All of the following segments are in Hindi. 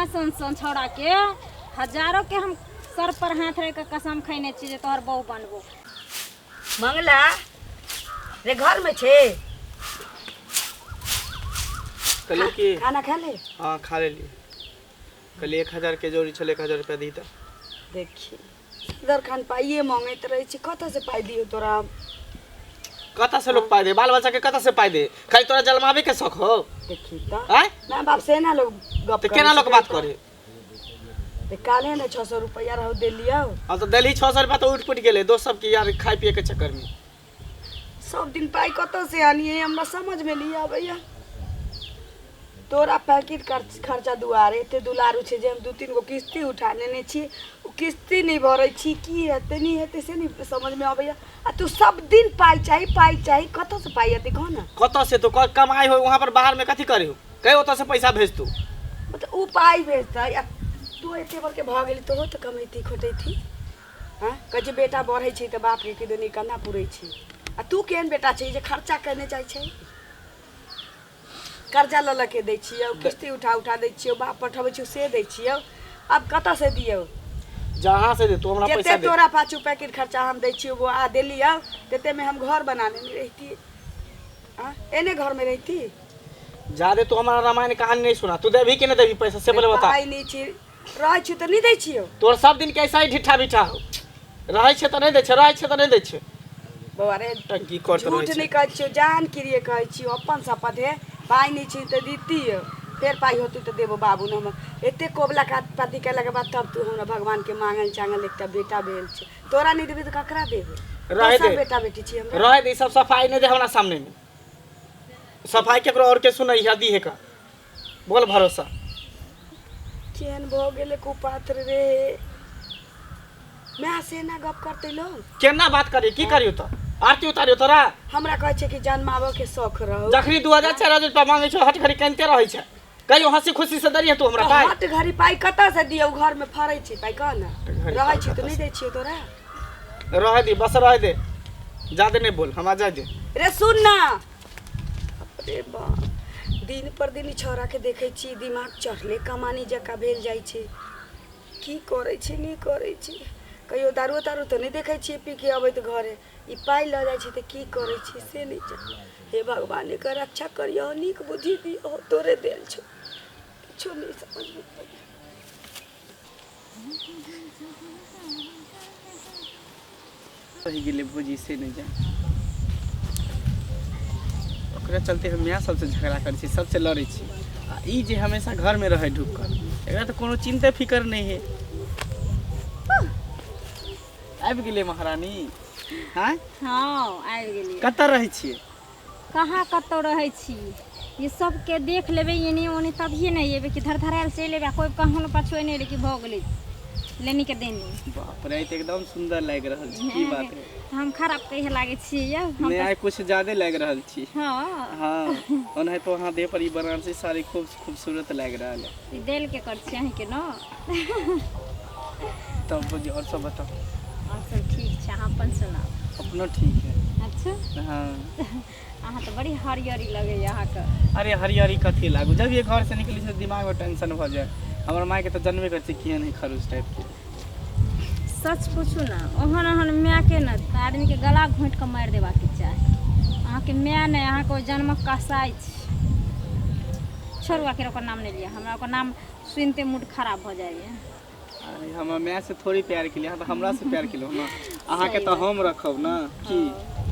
कहाँ सन छौड़ा के हजारों के हम सर पर हाथ रख के कसम खैने छी जे तोहर बहू बनबो। मंगला रे घर में छे कहले कि खाना खा ले। हाँ खा लेली। कहले 1000 के जोड़ी चले 1000 रुपया दी त देखी इधर खान पाइए मांगत रहे छी कत से पाई दियो तोरा। कता से लोग पाई दे बाल बच्चा के कता से पाई दे खाली तोरा जलमावे के शौक हो। देखी त हैं मां बाप से ना लोग गप तो केना लोग बात करे। ते काले ने 600 रुपया रहो दे लियो। अब तो दिल्ली 600 रुपया तो उठ पुट गेले दोस्त सब की यार खाए पिए के चक्कर में। सब दिन पाई कत से आनी है हमरा समझ में लिया भैया। तोरा पैकेट खर्चा दुआरे ते दुलारू छे जे हम 2-3 गो किस्ती उठा लेने छी उ किस्ती नहीं भरै छी की हेते नहीं हेते से नहीं समझ में आबैया। आ तू सब दिन पाई चाहिए कत से पाई हेते कह ना। कता से तो कमाई हो वहां पर बाहर में कथी करे हो कहे ओता से पैसा भेज तू। मतलब उ पाई भेजता या तू एते बर के भ गेली तो हो त कमैती खोटैती। हां कजे बेटा बढ़ै छी त बाप रे के दुनी कना पुरै छी। आ तू केहन बेटा छै जे खर्चा करने जाय छै। कर्जा ल के दै छियो किस्ती उठा दै छियो बाप पठबै छियो से दै छियो। अब कत से दियो जहां से दे तू हमरा पैसा दे। तोरा 5 पैकेट खर्चा हम दै छियो वो आ देलियो तेते में हम घर बनाने नहीं रहती। हां एने घर में रहती। जादे तू हमारा रामायण कहानी नहीं सुना तू देभी कि नहीं देभी पैसा से पहले बता। पाई नहीं छी रहै छी त नहीं दै छियो। तोर सब दिन कैसा ही ढिठा बिठा हो रहै छै त नहीं दै छै रहै छै त नहीं दै छै। बौआ रे टंकी करत रहै झूठ छै। नहीं कहै छियो जान क्रिए कहै छियो अपन शपथ है पाई नहीं छी त दीती फिर पाई होती तो देबो बाबू न हम एते कोबला का पाती केला के बाद तब तू हमरा भगवान के मांगल चांगल एकटा बेटा भेल छै तोरा नहीं देबी त ककरा देबे। रहे दे बेटा बेटी छी हम रहे दे सब सफाई नहीं दे हमरा सामने में। सफाई केकरो और के सुनई है दी है का बोल भरोसा। केहन भ गेले कुपात्र रे मैं से ना गप करते लोग केना बात करी की करियो त आरती उतारियो तोरा। हमरा कहै छै कि जन्माबो के शौक रहो जखनी 2004 रुपया मांगे छ हट घड़ी कनते रहै छै कहियो हंसी खुशी से दरिए तू हमरा पाई। हट घड़ी पाई कत से दियौ घर में फरै छी पाई कह ना रहै छी त नहीं दै छियो तोरा। रहे दे बस रहे दे ज्यादा नहीं बोल हम आ जाए दे। रे सुन ना अरे बा दिन पर दिन छोरा के देखे छी दिमाग चढ़ले कमानी जका भेल जाय छै की करे छी नहीं करे छी कहियो दारू तो नहीं देखे छी पी के अबैत घरे ई पाई ल जाय छै त की करे छी से नहीं जाने। हे भगवान के रक्षा करियो नीक बुद्धि दियो तोरे देल छो किछो नहीं समझ में रही गेले भोजी से नहीं जाए ओकरा चलते हम यहाँ सबसे झगड़ा करै छी सबसे लड़ै छी। आ ई जे हमेशा घर में रहे ढुक कर एकरा तो कोनो चिंता फिकर नहीं है। आबि गेले महारानी। हाँ हाँ आबि गेलिए। कतऽ रहै छियै कहाँ कतौ रहै छी ये सब के देख लेबे एने ओने तभिए नहीं एबे कि धरधरायल चलि एबे कोई कहूँ पछुए नहीं रे कि भ गेलै लेनी के देनी। बाप रे त एकदम सुंदर लाग रहल छी की बात है। हम खराब कहे लागे छी या हम नहीं आइ कुछ ज्यादा लाग रहल छी। हां हाँ ओनाहि तो वहाँ देह पर ई बनारसी साड़ी खूब खूबसूरत लाग रहल है। ई देल के कर छी अहीं के न तब भोजी और सब बताओ। और सब ठीक छै अहाँ अपन सुनाओ। अपनो ठीक है। अच्छा हाँ अहाँ तो बड़ी हरियरी लगे अहाँ के। अरे हरियरी कथी लागू जब ये घर से निकली से दिमाग में टेंशन हो जाए। हमार माँ के तो जन्मे करती किए नहीं खरूच टाइप के। सच पूछू ना ओहन ओहन माय के ना आदमी के गला घोंट के मार देबा के चाही। अहाँ के माय नहीं अहाँ के जन्मक कसाई छी। छोड़ू आखिर ओकर नाम नहीं लिया हमरा ओकर नाम सुनते मूड खराब हो जाइए। अरे हम माँ से थोड़ी प्यार के लिए तो हमरा से प्यार के लो ना अहाँ के तो हम रखब ना कि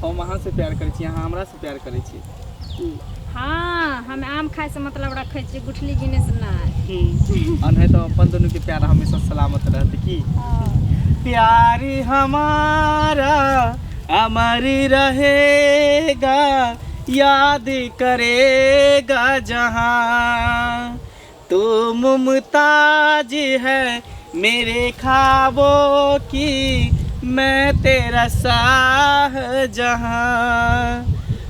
हम अहाँ से प्यार करे छी अहाँ हमरा से प्यार करे छी। हाँ हम आम खाए से मतलब रखे छी गुठली गिने से नहीं। नहीं तो अपन दोनों के प्यार हमेशा सलामत रहते की। प्यार हमारा अमर रहेगा याद करेगा जहां तू मुमताज है मेरे ख्वाबों की मैं तेरा शाहजहां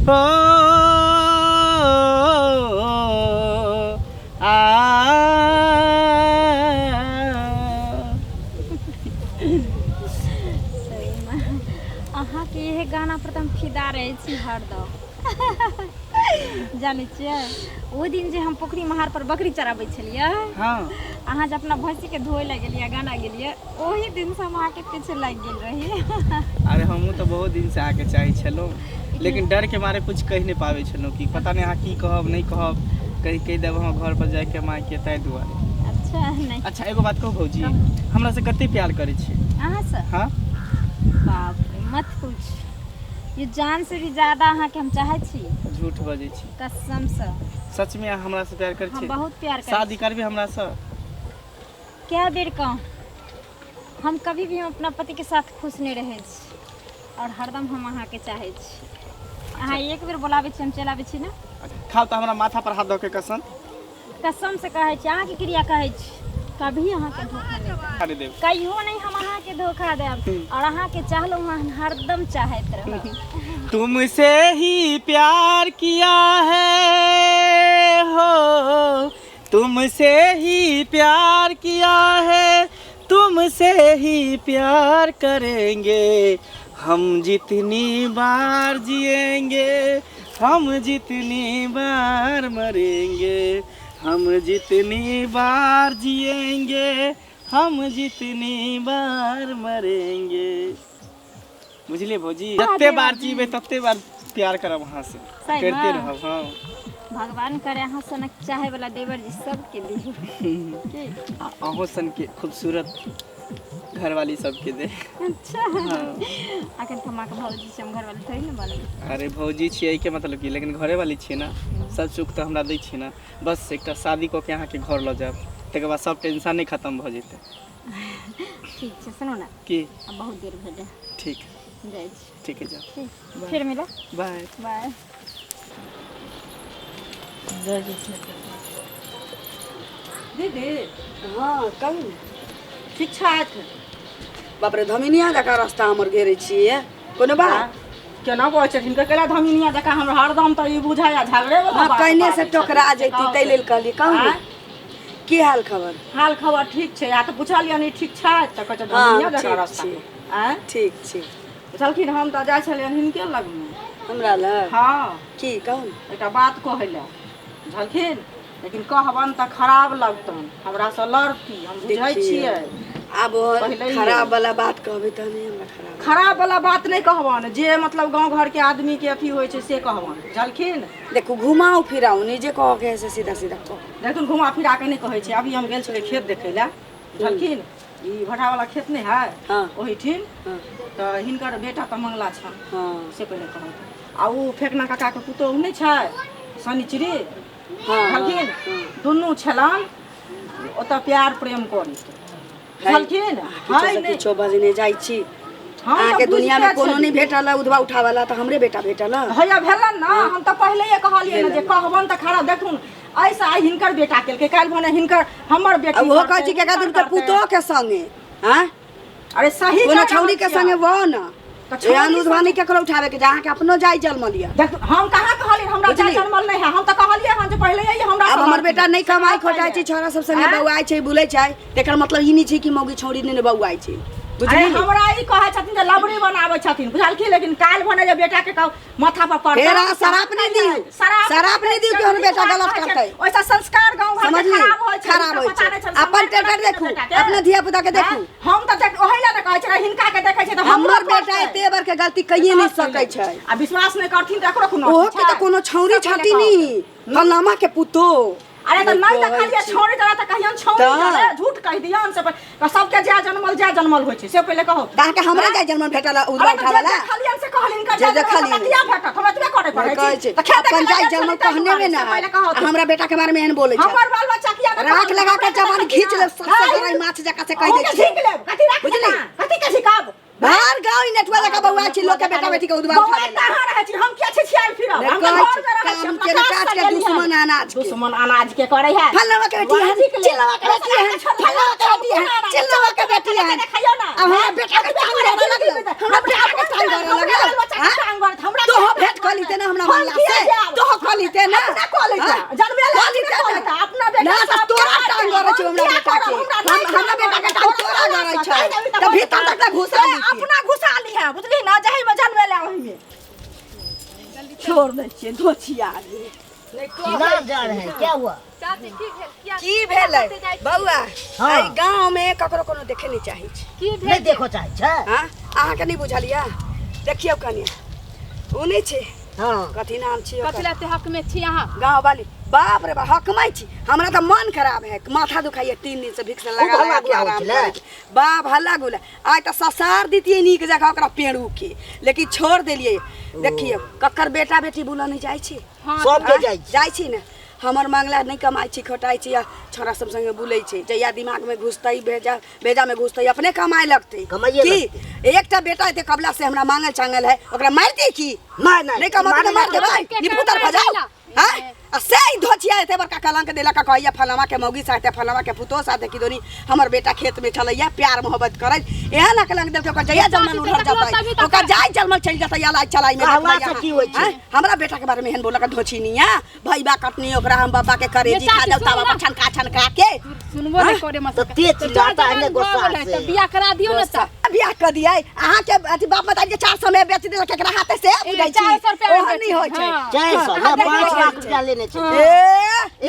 हो अहाँ के यह गाना पर हम फिदा रहे छी हरदम जाने छियै ओ दिन जे हम पोखरी महार पर बकरी चराबै छलियै हाँ अहाँ जब अपना भैंसी के धोए लग गेलिए गाना गेलिए ओही दिन से हम अहाँके पीछे लग गेल रही। अरे हमहूँ तो बहुत दिन से आके चाहे छलहुँ लेकिन डर के मारे कुछ कह नहीं पावे छलहुँ कि पता नहीं अहाँ की कहब नहीं कहब, कहीं कह देब हम घर पर जाके माँ के ताहि दुआरे। अच्छा नहीं। अच्छा एगो बात कहू भौजी, हमरा से कते प्यार करे छी अहाँ से? हाँ बाप रे मत पूछ, ये जान से भी ज्यादा अहाँके हम चाहे छी। झूठ बजै छी? कसम से। सच में अहाँ हमरा से प्यार करे हम छी? बहुत प्यार करते। शादी करबे हमरा से? क्या बेर कहूँ, हम कभी भी हम अपना पति के साथ खुश नहीं रहे छी और हरदम हम अहाँके चाहे छी। अहाँ एक बेर बोलाबे छी हम चल आबे छी ना। खाओ तो हमरा माथा पर हाथ दऽ के कसम। कसम से कहै छी, अहाँके क्रिया कहै छी, कभी अहाँके धोखा नहीं देब। कहियो नहीं हम अहाँके धोखा देब और अहाँके चाहलो हम हरदम चाहत रहब। तुमसे ही प्यार किया है हो, तुमसे ही प्यार किया है, तुमसे ही प्यार करेंगे, हम जितनी बार जिएंगे, हम जितनी बार मरेंगे, हम जितनी बार जिएंगे, हम जितनी बार मरेंगे। बुझलिए भौजी, जत्ते बार जीवे तत्ते बार प्यार करब अहाँ से, करते रहब। हाँ भगवान करे अहाँ सनक चाहे वाला देवर जी सबके दी। अहों सन के खूबसूरत घरवाली सबके दे। अच्छा अखन तो माँ के भौजी से हम घरवाली थोड़ी ना बनल। अरे भौजी छियै के मतलब की, लेकिन घरे वाली छियै ना, सब सुख तो हमरा दै छियै ना। बस एकटा शादी कऽ के अहाँके घर लऽ जायब, तकर बाद सब टेंशन नहीं खत्म भऽ जेतै। ठीक छै, सुनो ना की अब बहुत देर भऽ जाए। ठीक जाय छी। ठीक है जाओ, फिर मिला। Bye bye. दीदी हाँ कहू ठीक ठाक। बाप रे धमिनिया जका रास्ता हमर घेरे छियै, कोनो बात? केना कहै छथिन केला धमिनिया जका हमरा हरदम त ई बुझाया झगड़े वाला बात। कहने से टोकरा जैती तै लेल कहली। कहू की हाल खबर? हाल खबर ठीक छै, आ त पूछलियै नहीं ठीक छै त कहै छै धमिनिया जका रास्ता। आ ठीक छै। पूछलखिन हम त जाय छलियन हिनके लग में। हमरा लग? हाँ की कहू? एकटा बात कहै ले बुझलखिन, लेकिन कहबन त खराब लगतन, हमरा से लड़ती, हम बुझै छियै। आब खराब वाला बात कहबै त नहीं हमरा खराब। खराब वाला बात नहीं कहबन, जे मतलब गांव घर के आदमी के अथी होय छै से कहबन, बुझलखिन? देखू घुमाओ फिराओ निजे कह के से सीधा सीधा कह। देखुन घुमा फिरा के नहीं कहै छै। अभी हम गेल छलियै खेत देखै ले, बुझलखिन? ई भटा वाला खेत नहीं है? हाँ ओही ठिन हाँ त हिनकर बेटा त मंगला छन। हाँ से पहिले कहत। आ उ फेकना काका के पुतोह नहीं छै शनिचरी? हाँ बुझलखिन? दुनू छलन ओत प्यार प्रेम करी, बुझलखिन? हाय नहीं किछो बजने जाइ छी। हम आके दुनिया में कोनो नहीं भेटल उधवा उठा वाला त हमरे बेटा भेटल। भैया भेलन ना, हम त पहिले ये कहलियै ना जे कहबन त खराब। देखुन ऐसा आई हिनकर बेटा केलकै, काल भने हिनकर हमर बेटी वो कहै छी के दिन के पुतोह के संगे। हां अरे सही कोनो छौरी के संगे वो ना ए अनुधवानी केकरो उठावे के जहाँ के अपनो जाय जन्म लिया। देख हम कहाँ कहलियै हमरा जाय जन्मल नहीं है, हम त कहलियै हन जे पहिले ये हमरा। अब हमर बेटा नहीं कमाई खोटाई छी, छोरा सब संगे बौआई छै बुलै छै, तेकर मतलब ई नहीं छै कि मौगी छौरी ने बौआई छै। अरे हमरा ई कहै छथिन जे लबड़ी बनाबै छथिन, बुझलखिन? लेकिन काल भने जे बेटा के माथा पर पड़तै फेरा शराब नहीं दियो, शराब नहीं दियो कि हमर बेटा गलत करतै। ओइसा संस्कार गांव घर में खराब होय छै, खराब होय छै। अपन टेटर देखू, अपने धिया पुता के देखू। हम त देख ओहि ले कहै छै हिनका के देखै छै त हमर बेटा एते बार के गलती कहिए नहीं सकै छै। आ विश्वास नहीं करथिन त एकरो कोनो ओहो के त कोनो छौरी छती नहीं, फलामा के पुतो। अरे तो नहीं देखलिए छोड़ी जरा त कहियन छोड़ी करे, झूठ कह दियन से सबके जा जन्मल होय छै से पहिले कहो। कहा के हमरा जा जन्म भेटल उधवा उठावला खलियन से कहलिन का जे देखलिन किया भेटत हमरा तबे करे पड़ै छै। त अपन जाय जन्म कहने में ना हमरा बेटा के बारे में एहन बोलै छै। हमर बाल बच्चा किया राख लगा के जवान खींच ले सबसे बड़ा माछ जका से कह दै छै। ठीक ले कथि राख बुझली कथि के सिखाब बाहर गांव इ नेटवा जका बौआ छी, लोग के बेटा बेटी के उधवा उठावला। कहां रहै छी हम के छी छियाल फिर हम घर में रहै छी, के काट के दुश्मन अनाज के करे है। फलवा के बेटी है, चिल्लवा के बेटी है, फलवा के बेटी है, चिल्लवा के बेटी है। अब हमरा बेटा के टांग मारे लगल, हमरा बेटा के टांग मारे लगल। हमरा तो हो भेट कली ते ना हमरा मोहल्ला से, तो हो कली ते ना जन्मे ले अपना बेटा ना तोरा टांग मारे छ हमरा बेटा के, हमरा बेटा के टांग तोरा मारे छ त भीतर तक घुसा ली, अपना घुसा ली है, बुझली ना? जही में जन्मे ले ओही में छोड़ दे छिए धोछिया। नाम जा रहे हैं क्या हुआ? चाची की भेल किया की भेलै बौआ हाँ। एहि गाँव में ककरो कोनो देखे नहीं चाहे छै की नहीं भेल देखो चाहे छै हाँ अहाँके नहीं बुझलियै देखियौ कनिया ओ नहीं छै हाँ कथी नाम छियै ओकर? कथिला ते हक में छी अहाँ गाँव वाली बाप रे बाप हकमाई छी हमरा तो मन खराब है माथा दुखाइए 3 दिन से भिक्स लगा खूब लगा हल्ला के गुला आराम होइछलै। करै छी। बाप हल्ला गुला आइ तो ससार दितियै नीक जगह ओकरा पेड़ू के लेकिन छोड़ देलियै देखिए ककर बेटा बेटी बुला नहीं जाइ छी सब के जाइ छै। जाइ छी ने हमर मंगला नहीं कमाई छी खटाई छी या छोरा सब संगे बुलै छी जहिया दिमाग में घुसतै भेजा में घुसतै अपने कमाए लगतै कमाइए की एकटा बेटा एते कबला से हमरा मांगल चांगल है ओकरा मार दे की नहीं नहीं नहीं कमा के मार देबै निपुतर भजाओ हां आ से ही धोचिया एते बड़का कलंक देला का कहैया फलामा के मौगी साथे फलामा के पुतो साथे की दोनी हमर बेटा खेत में चलैया प्यार मोहब्बत करे एहन ना कलंक देल के ओकर जया जलमल उधर जाता ओकर जाय जलमल चल जाता या लाई चलाई में कहवा से की होय छै? हमरा बेटा के बारे में एहन बोला का धोची निया भईबा कटनी ओकरा हम बाबा के करेजी खा दे तावा छनका छनका के सुनबो नहीं करे मत तो तेज चिल्लाता है ने गुस्सा से बियाह करा दियो ना ता बियाह कर दिया अहाँ के अथी बाप माता के 400 में बेच देलक एकरा हाथे से बुझाई छी 400 रुपया ओहन नहीं होय छै 400 ना 5 लाख रुपया लेने छै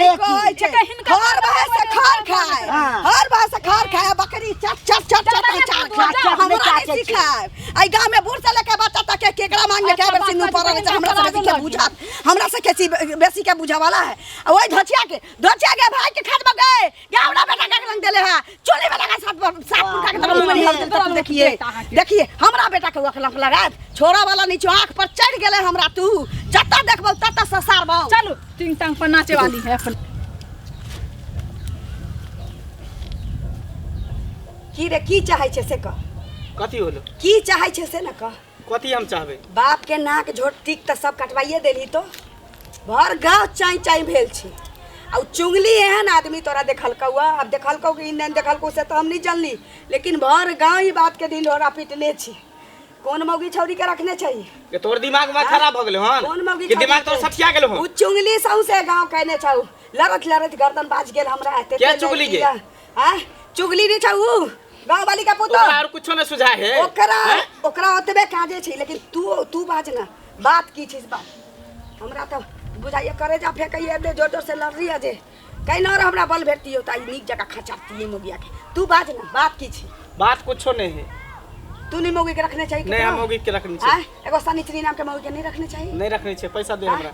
एक हर भाई से खार खाए हाँ। हर भाई से खार खाए बकरी चट चट चट चट चार खाए हमरा नहीं सिखाए आई गांव में बूढ़ से लेके बच्चा तक के केकरा मांग में के बेसी नु पड़ल छै हमरा से के बुझात हमरा से के बेसी के बुझा वाला है ओई धोचिया के भाई के खाद में गए गावड़ा बेटा के रंग देले है चोली वाला का साथ पुरका के तरफ में हल तब देखिए हमरा बेटा के अखलक लगात छोरा वाला नीचे आंख पर चढ़ गेले हमरा तू जत्ता देखबौ तत्ता ससारबौ चलो टिंग टांग पर नाचे वाली है अपन की रे की चाहे छे से कह कथी होलो की चाहे छे से न कह कथी हम चाहबे बाप के नाक झोट टिक त सब कटवाइए देली तो भर गाँव चाई चाई भेल छी और चुंगली एहन आदमी तोरा देखलकौ अब देखलकौ कि नहीं देखलकौ से तो हम नहीं जानली लेकिन भर गाँव ही बात के दिन ढोरा पीटले छी कौन मौगी छौरी के रखने चाहिए के तोर दिमाग में खराब हो गेलो हन कौन मौगी के दिमाग तोर सठिया गेलो उ हन चुंगली सौसे गाँव कहने छौ लड़त गर्दन बाज गेल हमरा एते क्या चुगली गे? हां चुगली नहीं छौ गाँव वाली का पुतो ओकरा और कुछो न सुझाए है ओकरा ओतबे काजे छै लेकिन तू बाज ना बात की छिस बात हमरा तो बुझाइए करे जा फेकइए दे जोर जोर से लड़ रही है जे कहीं ना हमरा बल भेटतियो त नीक जगह खचाती मोगिया के तू बाज ना बात की छी बात कुछो नहीं है तू नहीं मोगी के रखने चाहिए नहीं हम मौगी के रखनी छै एगो सनिचरी नाम के मोगी के नहीं रखने चाहिए नहीं रखनी छै पैसा दे हमरा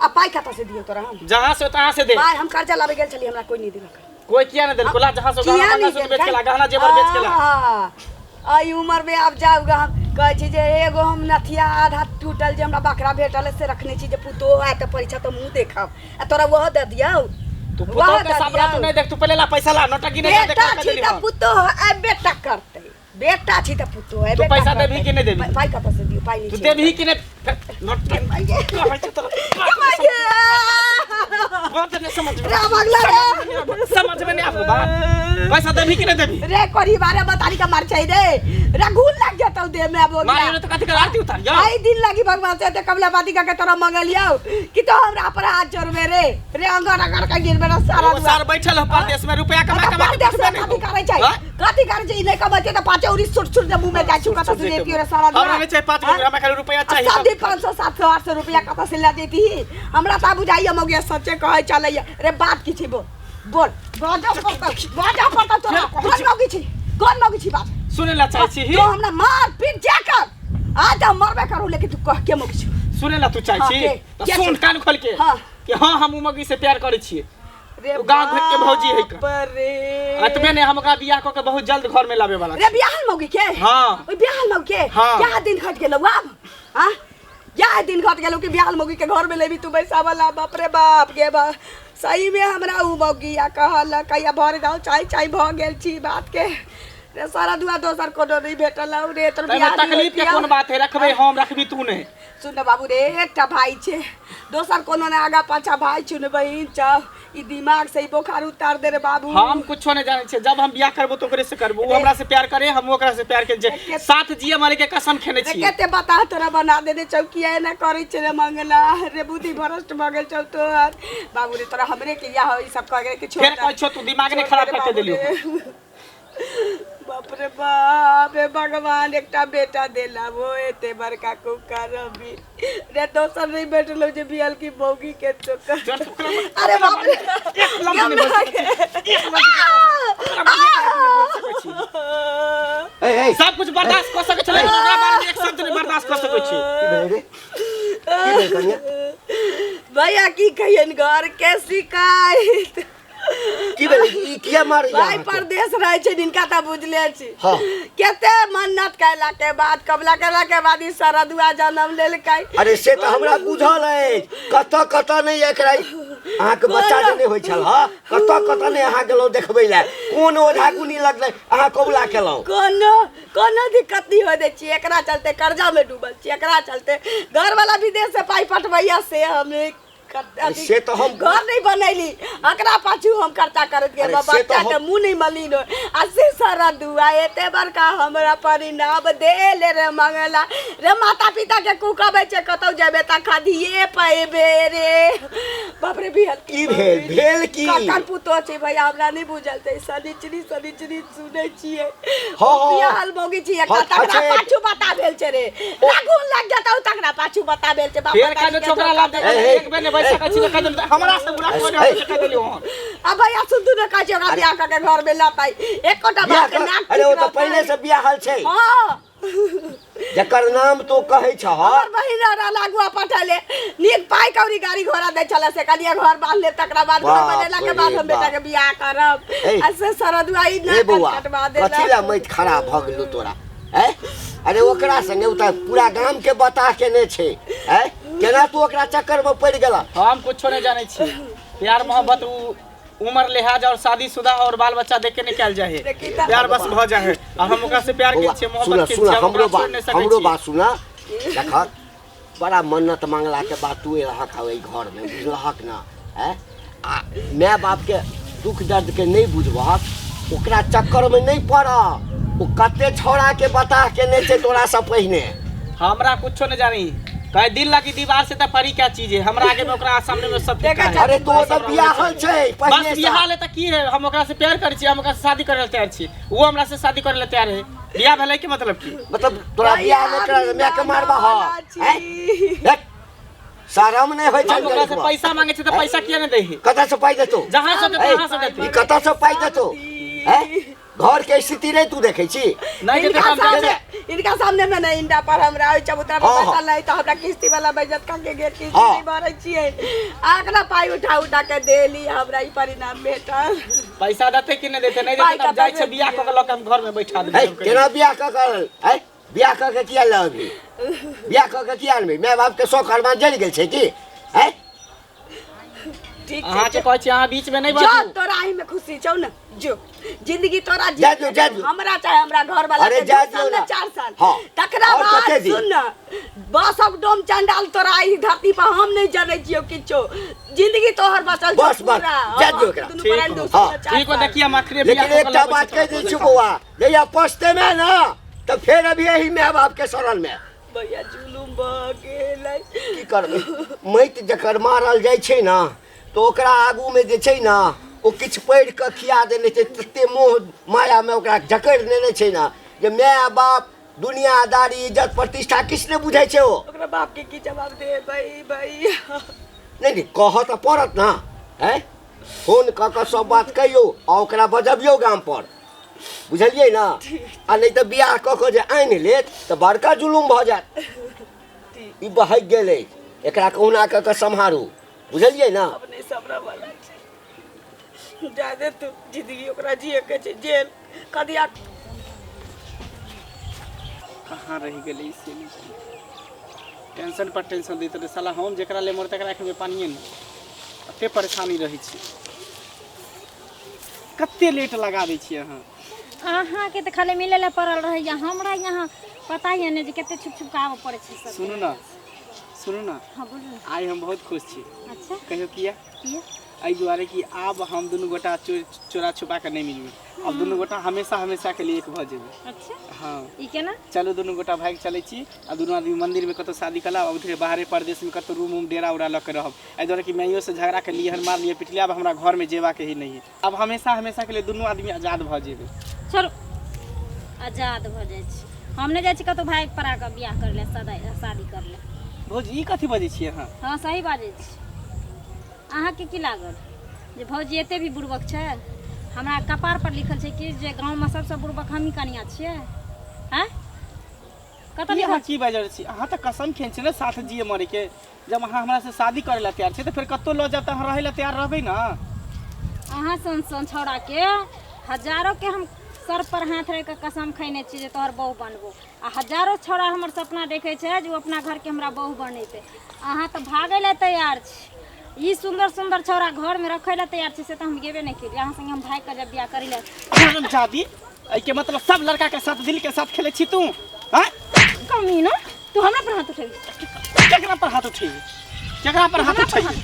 अब पाई खाता से दियो तोरा हम जहां से तहां से दे पाई हम कर्जा लावे गेल छली हमरा कोई नहीं दिलक कोई किया न देल कोला जहां से किया गहना नहीं सुन देल? बेच के ला गहना जेवर बेच के ला आई उम्र में अब जाऊगा हम कहे छी जे एगो हम नथिया आधा टूटल जे हमरा बकरा भेटल से रखने छी जे पुतो आए त परीक्षा तो मुंह देखब आ तोरा वह दे दियो तू पुतो के सामने तू नहीं देख तू पहले ला पैसा ला नोटकी नहीं देख बेटा के छी देली त हम पुतो है बेटा करते बेटा छी त पुतो है तू बेटा पैसा करतै। देबही कि नहीं देबही? पाई कत से दियो पाई नहीं तू देबही कि नहीं नोटकी पाई के बात नहीं समझ में रे बगला रे समझ में नहीं आपको बात पैसा देबही कि नहीं देबही रे कोरी बारे बतारी का मार चाहिए रे रघुल लग जाता दे में बोल मारे तो कथी कर आरती उतार जा आई दिन लगी भगवान से कमला बाती का के तरह मंगलियो कि तो हमरा पर हाथ जोड़ में रे अंगर अंगर का गिर मेरा सारा वो सर बैठल है परदेश में रुपया कमा कमा के परदेश में कथी करे छै कथी करे छै नहीं कमाते त पाँच औरी सुट सुट मुंह में जाय छुका त देती रे सारा हमरा नहीं चाहिए 5 रुपया हमें खाली रुपया चाहिए सब दिन 500 700 800 रुपया कत से ला देती हमरा ता बुझाइए मौगिया सच्चे कहे चलैया रे बात की छी बोल बाजा पड़ता तोरा कौन मौगी छी बात सुने ला चाहे छी तो हमरा मार पीट जाकर आज हम मरबे करू लेकिन तू कह के मौगी छी सुने ला तू चाहे छी तो सुन कान खोल के कि हां हम मौगी से प्यार करे छी रे गांव घर के भौजी है का रे अतबे ने हमरा बियाह क के बहुत जल्द घर में लावे वाला रे बियाह मौगी के हां ओइ बियाह मौगी के हाँ। क्या दिन घट गेलो अब हां क्या दिन घट गेलो कि बियाह मौगी के घर में लेबी तू बैसा वाला बाप रे बाप के बा सही में हमरा उ मौगी या कहल कहिया भर गाँव चाय भ गेल छी बात के रे सारा दुआ दोसर कोनो नहीं भेटल रे तोर बियाह तकलीफ के कोन बात है रखबे हम रखबी तू ने सुन बाबू रे एकटा भाई छे दोसर कोनो ने आगा पाछा भाई चुन बहिन चा ई दिमाग से ही बुखार उतार दे रे बाबू हम कुछो नहीं जाने छे जब हम बियाह करबो तो ओकरे से करबो वो हमरा से प्यार करे हम ओकरा से प्यार के साथ जिए मारे के कसम खेने छी केते बता तोरा बना देने चौकिया ना करे छे रे मंगला रे बुद्धि भ्रष्ट मगल चल तोर बाबू रे तोरा हमरे के या हो ई सब कह के छोड़ फिर कहछो तू दिमाग ने खराब करके देलियो बाप रे बाप हे भगवान एकटा बेटा देला वो एते बड़का कुकर अभी रे दोसर नहीं बैठलो जे बियल की बौगी के चक्कर अरे बाप रे एक लम्बा नहीं ए सब कुछ बर्दाश्त कर सके छले ओकरा बारे में एक शब्द नहीं बर्दाश्त कर सके छी की भेल रे की भेल कन्या भैया की कहियन घर के शिकायत की भेल ई किया मार भाई परदेश रहे छे जिनका त बुझले छी हां केते मन्नत कैला के बाद कबला कैला के बाद ई सरदुआ जन्म लेलकै अरे से त हमरा बुझल है कत नहीं एकरा अहाँ के बच्चा जे नहीं होय छल ह कत नहीं अहाँ गेलौ देखबै ले कोन ओझा गुनी लगलै अहाँ कबूला केलौ कोनो दिक्कत नहीं हो दे छी एकरा चलते कर्जा में डूबल छी एकरा चलते घर वाला विदेश से पाई पटवैया से हमें से तो हम घर नहीं बनैली अकरा पाछू हम खर्चा करत गे बच्चा के मुंह नहीं मलिनो असे सारा दुआ एते बड़का हमरा परिणाम देले रे मंगला रे माता पिता के कुकबै छे कतौ जेबे त खादिए पाएबे रे बाप रे बिहल की भेल की काकर पुतो छे भैया हमरा नहीं बुझल ते सनिचरी सुनै छिए हां बिहल मोगी छिए कतरा पाछू बता भेल छे रे लागुन लग जतौ तकरा पाछू बता भेल छे बाप फेर का छोकरा ला दे एक बेर ने पैसा कछि कदम हमरा से बुरा कोई नहीं कह देलियो अब भैया सुन तू न काजे ओकरा बियाह के घर में लाताई एकोटा बात के नाक अरे वो तो पहले से बियाहल छै हां जकर नाम तो कहै छ और बहिना रा लागुआ पठाले नीक पाई कौरी गाड़ी घोड़ा दे चला से कलिया घर बांध ले तकरा बाद घर बनेला के बाद हम बेटा के बियाह करब ऐसे सरदुआई ना कटवा दे कथिला मैत खराब भ गेलु तोरा हैं अरे ओकरा संगे उता पूरा गांव के बता के ने छै हैं केना तू ओकरा चक्कर में पड़ गेला हम कुछो नहीं जाने छी प्यार मोहब्बत उम्र लिहाज और शादीशुदा और बाल बच्चा देख के निकल जाए प्यार बस भ जाए और हम ओकरा से प्यार के छे मोहब्बत के छे हमरो बात सुना देख बड़ा मन्नत मांगला के बाद तू रहक हवे घर में बुझलहक ना हैं आ माय बाप के दुख दर्द के नहीं बुझबहक ओकरा चक्कर में नहीं पड़ ओ कते छोड़ा के बता के ने छै तोरा से पहिने हमरा कुछो नहीं जानी कहे दिल लगी दीवार से त परी क्या चीज है हमरा आगे में ओकरा सामने में सब ठीक है अरे तो सब बियाहल छै बस बियाह ले त की है हम ओकरा से प्यार करै छी हम ओकरा से शादी करे ले तैयार छी वो हमरा से शादी करे ले तैयार है बियाह भेलै के मतलब की मतलब तोरा बियाह में कर मैं के मारबा ह हैं शरम नहीं होय छै ओकरा से पैसा मांगे छै त पैसा किया नहीं दे है कता से पाई देतो जहां से दे वहां से दे ई कता से पाई देतो हैं घर के स्थिति नहीं तू देखे छी नहीं देते हम इनका सामने में नहीं इंडा पर हमरा चबूतरा पर पैसा नहीं तो हमरा किस्ती वाला बजट का के गेट किस्ती नहीं भरै छिए आकरा पाई उठा के देली हमरा ई परिणाम बेटा पैसा देते कि नहीं देते नहीं देते तब जाय छै बियाह क के लोग हम घर में बैठा दे केना बियाह क के हैं बियाह क के किया लाबी बियाह क के किया आनबी माय बाप के शौक अरमान जल गेल छै की हैं ठीक अहाँ के कहै छी अहाँ बीच में नहीं जो बाजू तोरा ही में खुशी छौ ना जो जिंदगी तोरा जा जो हमरा चाहे हमरा घर वाला अरे के जा 4 साल हाँ तकरा बाद सुन ना बस अब डोम चंडाल तोरा ई धरती पर हम नहीं जाने छियो किछो जिंदगी तोहर बचल बस जा जो एकरा ठीक हो देखिए हम आखिरी लेकिन एकटा बात कह दै छी बौआ जइया पछते में ना तो फिर अभी यही माय बाप के शरण में भैया जुलुम भ गेलै की करबे मैत जकर मारल जाय छै ना तो ओकरा आगू में जे छै ना ओ किछ पढ़ के खिया देने छै तते मोह माया में ओकरा जकड़ देने छै ना जे माय बाप दुनियादारी इज्जत प्रतिष्ठा किसने बुझै छै ओकरा बाप के की जवाब दे भाई नहीं कह तो पड़त ना हैं फोन क के सब बात कहियो आ ओकरा बजबियो गाम पर बुझलिए ना आ नहीं तो बियाह क के जे आनि लेत तो बड़का जुलुम भ जात ई बहक गेलै एकरा कहुना क के सम्हारू बुझलिए ना अपने सबरा वाला जादे तू जिंदगी ओकरा जिए के छै जेल कदिया कहाँ रह गेलै से टेंशन पर टेंशन देते रहे साला हम जेकरा ले मर तकरा के पानिए न अते परेशानी रही छी कते लेट लगा दै छी अहाँ के त खाली मिले ला पड़ल रहैया हमरा यहाँ पता ही नहीं जे कते छुप छुप आवे पड़े छै सब सुनू ना हां बोलू आई हम बहुत खुश छी अच्छा कहियो किया आई दुआरे कि आब हम दुनू गोटा चोरा छुपा के नहीं मिलबे अब दुनू गोटा हमेशा के लिए एक भ जेबे अच्छा हां ई केना चलो दुनू गोटा भाग चले छी आ दुनू आदमी मंदिर में कतो शादी कला और उधर बाहरे परदेश में कतो रूम डेरा उड़ा ल के रहब ए दुआरे कि मैयो से झगड़ा के लिए हर मार लिए पिटलिया अब हमरा घर में जेवा के ही नहीं अब हमेशा के लिए दुनू आदमी आजाद भ जेबे चलो आजाद भऽ जाइ छी। हम नहि जाइ छी कतहु भागि पड़ा कऽ बियाह कर ले, शादी कर ले। भौजी ई कथी बजै छियै अहाँ? हाँ सही बाजै छी। अहाँके की लागल जे भौजी एते भी बुड़बक छै? हमरा कपार पर लिखल छै कि जे गाँवमे सबसँ बुड़बक हमही कनिया छियै। हैं कतऽ अहाँ लिखल? की बाजि रहल छी? अहाँ तऽ कसम खेन छी ने साथ जिए मरे के। जब अहाँ हमरा से शादी करे ला तैयार छै तऽ फिर कतौ लऽ जाब तऽ अहाँ रहे ला तैयार रहबै ना। अहाँ सन छौड़ा के हजारों के हम सर पर हाथ रख के कसम खैने छी जे तोहर बहू बनबो, आ हजारों छौड़ा हमर सपना देखे छै जे अपना घर के हमरा बहू बनेते। अहाँ तो भागे ला तैयार छी। ई सुंदर सुंदर छौड़ा घर में रखे ला तैयार छी से तो हम गेबे नहीं केलिए। अहाँ संगे हम भाग के जब बियाह करी ले शादी के मतलब सब लड़का के साथ दिल के साथ खेले छी तू? हैं कमी ना तू हमरा पर हाथ उठेबी? केकरा पर हाथ उठेबी? केकरा पर हाथ उठेबी?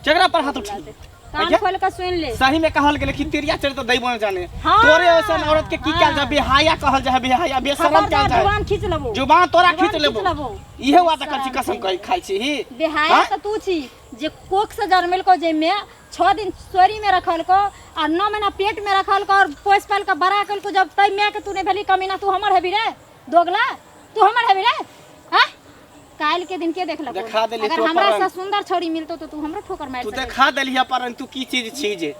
केकरा पर हाथ उठेबी? कान खोल के सुन ले। सही में कहल गेले कि तिरिया चढ़ तो दैबो न जाने। हाँ, तोरे ऐसन औरत के की कहल जाय? बेहाया कहल जाय, बेहाया बेशरम कहल जाय। जुबान खींच लेबो, जुबान तोरा जुबान खींच लेबो। खींच लेबो। इहे वादा कर छी, कसम कहि खाइ छी ही। बेहाया हाँ? त तू छी जे कोख से जन्मल को, जे में 6 दिन सोरी में रखल को और 9 महीना पेट में रखल को और पोस पाल के बड़ा कल को। जब तई में के तूने भेली कमीना, तू हमर हेबी रे दोगला, तू हमर हेबी रे। हां काल के दिन के देख लो, देखा देली अगर तू हमरा अपन। से सुंदर छोरी मिलतो तो तू हमरो ठोकर मार तू सके। देखा देलिया परंतु की चीज छी जे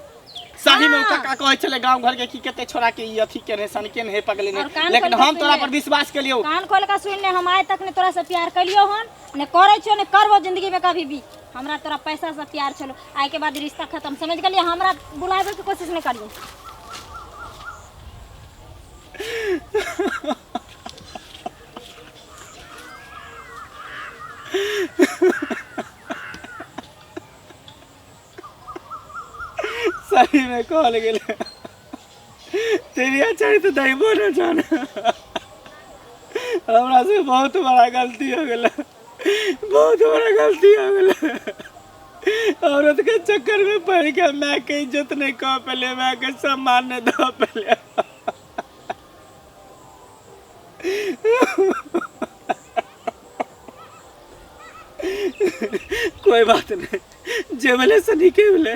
सही में हाँ। का कहै छले गांव घर के की कते छोरा के ई अथी के ने सन के ने पगले ने, और कान लेकिन खोल के हम तोरा सुन ले। पर विश्वास केलियो। कान खोल के सुन ले, हम आज तक ने तोरा से प्यार कलियो हन, ने करे छियो ने करबो जिंदगी में कभी भी। हमरा तोरा पैसा से प्यार छलो, आइ के बाद रिश्ता खत्म, समझ गेलिए? हमरा बुलावे के कोशिश नहीं करियो। सही में कहल गेले तेरिया चाहे तो दैबो न जाने। हमरा से बहुत बड़ा गलती हो गेला, बहुत बड़ा गलती हो गेला। औरत के चक्कर में पड़ के मैं के इज्जत नहीं कह पले, मैं के सम्मान नहीं दे पले। कोई बात नहीं, जे बोले सनी के बोले।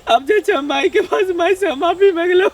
अब जे माई के पास माई से माफी मांग लो।